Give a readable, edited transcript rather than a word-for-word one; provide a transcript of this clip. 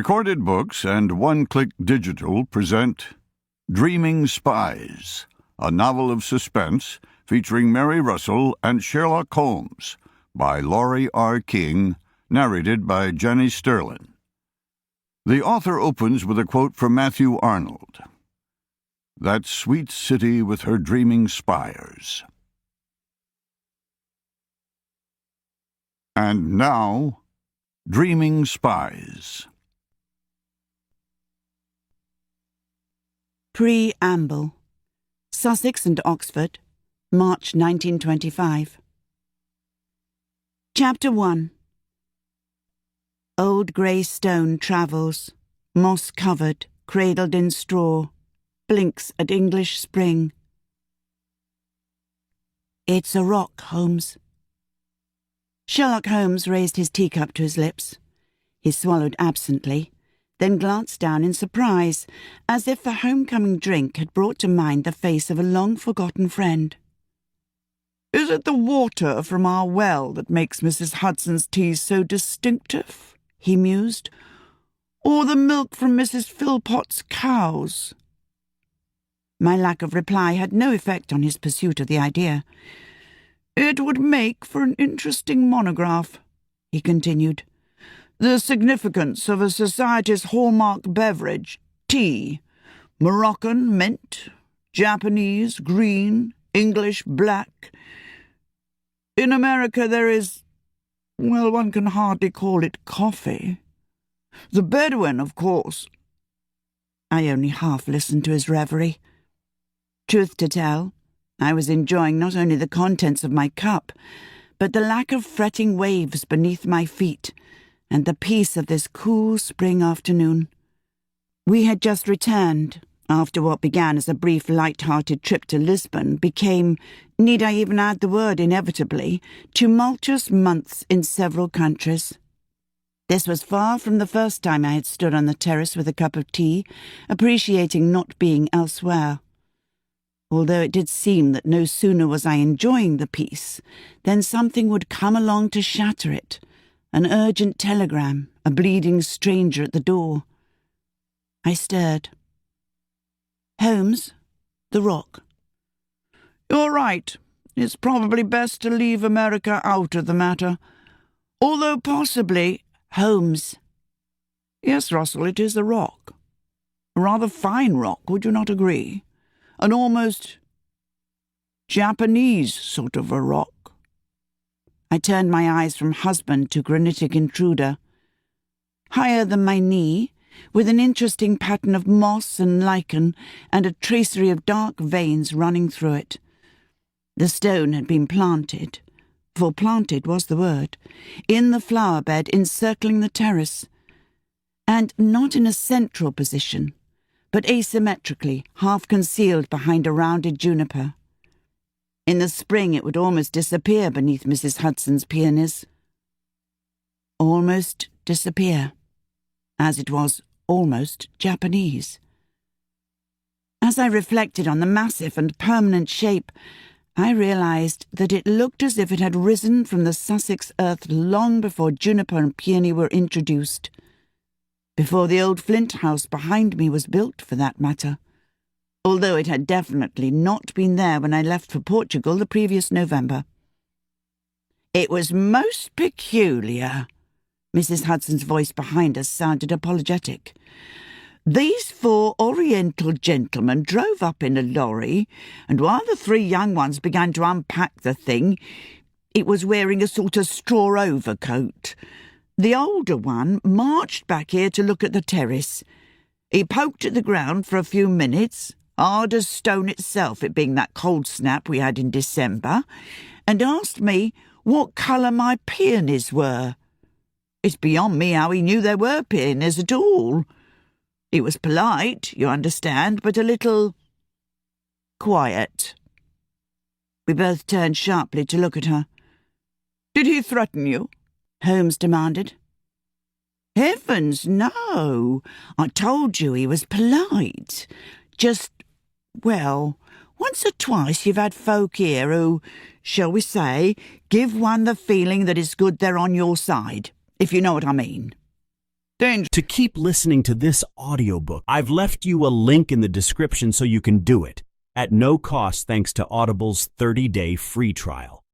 Recorded Books and One Click Digital present Dreaming Spies, a novel of suspense featuring Mary Russell and Sherlock Holmes by Laurie R. King, narrated by Jenny Sterlin. The author opens with a quote from Matthew Arnold. "That sweet city with her dreaming spires." And now, Dreaming Spies. Preamble. Sussex and Oxford, March 1925. Chapter 1. Old grey stone travels, moss-covered, cradled in straw, blinks at English spring. It's a rock, Holmes. Sherlock Holmes raised his teacup to his lips. He swallowed absently, then glanced down in surprise, as if the homecoming drink had brought to mind the face of a long-forgotten friend. "Is it the water from our well that makes Mrs. Hudson's tea so distinctive?" he mused. "Or the milk from Mrs. Philpot's cows?" My lack of reply had no effect on his pursuit of the idea. "It would make for an interesting monograph," he continued. "The significance of a society's hallmark beverage, tea. Moroccan, mint. Japanese, green. English, black. In America there is, well, one can hardly call it coffee. The Bedouin, of course." I only half listened to his reverie. Truth to tell, I was enjoying not only the contents of my cup, but the lack of fretting waves beneath my feet, and the peace of this cool spring afternoon. We had just returned, after what began as a brief light-hearted trip to Lisbon became, need I even add the word inevitably, tumultuous months in several countries. This was far from the first time I had stood on the terrace with a cup of tea, appreciating not being elsewhere. Although it did seem that no sooner was I enjoying the peace than something would come along to shatter it. An urgent telegram, a bleeding stranger at the door. I stirred. "Holmes, the rock." "You're right. It's probably best to leave America out of the matter. Although possibly—" "Holmes." "Yes, Russell, it is a rock. A rather fine rock, would you not agree? An almost Japanese sort of a rock." I turned my eyes from husband to granitic intruder. Higher than my knee, with an interesting pattern of moss and lichen and a tracery of dark veins running through it. The stone had been planted, for planted was the word, in the flower bed encircling the terrace, and not in a central position, but asymmetrically, half concealed behind a rounded juniper. In the spring it would almost disappear beneath Mrs. Hudson's peonies. Almost disappear, as it was almost Japanese. As I reflected on the massive and permanent shape, I realized that it looked as if it had risen from the Sussex earth long before juniper and peony were introduced. Before the old flint house behind me was built, for that matter, although it had definitely not been there when I left for Portugal the previous November. "It was most peculiar." Mrs. Hudson's voice behind us sounded apologetic. "These 4 Oriental gentlemen drove up in a lorry, and while the 3 young ones began to unpack the thing, it was wearing a sort of straw overcoat. The older one marched back here to look at the terrace. He poked at the ground for a few minutes, hard as stone itself, it being that cold snap we had in December, and asked me what colour my peonies were. It's beyond me how he knew there were peonies at all. He was polite, you understand, but a little quiet." We both turned sharply to look at her. "Did he threaten you?" Holmes demanded. "Heavens, no. I told you he was polite. Just, well, once or twice you've had folk here who, shall we say, give one the feeling that it's good they're on your side, if you know what I mean." Danger! To keep listening to this audiobook, I've left you a link in the description so you can do it, at no cost thanks to Audible's 30-day free trial.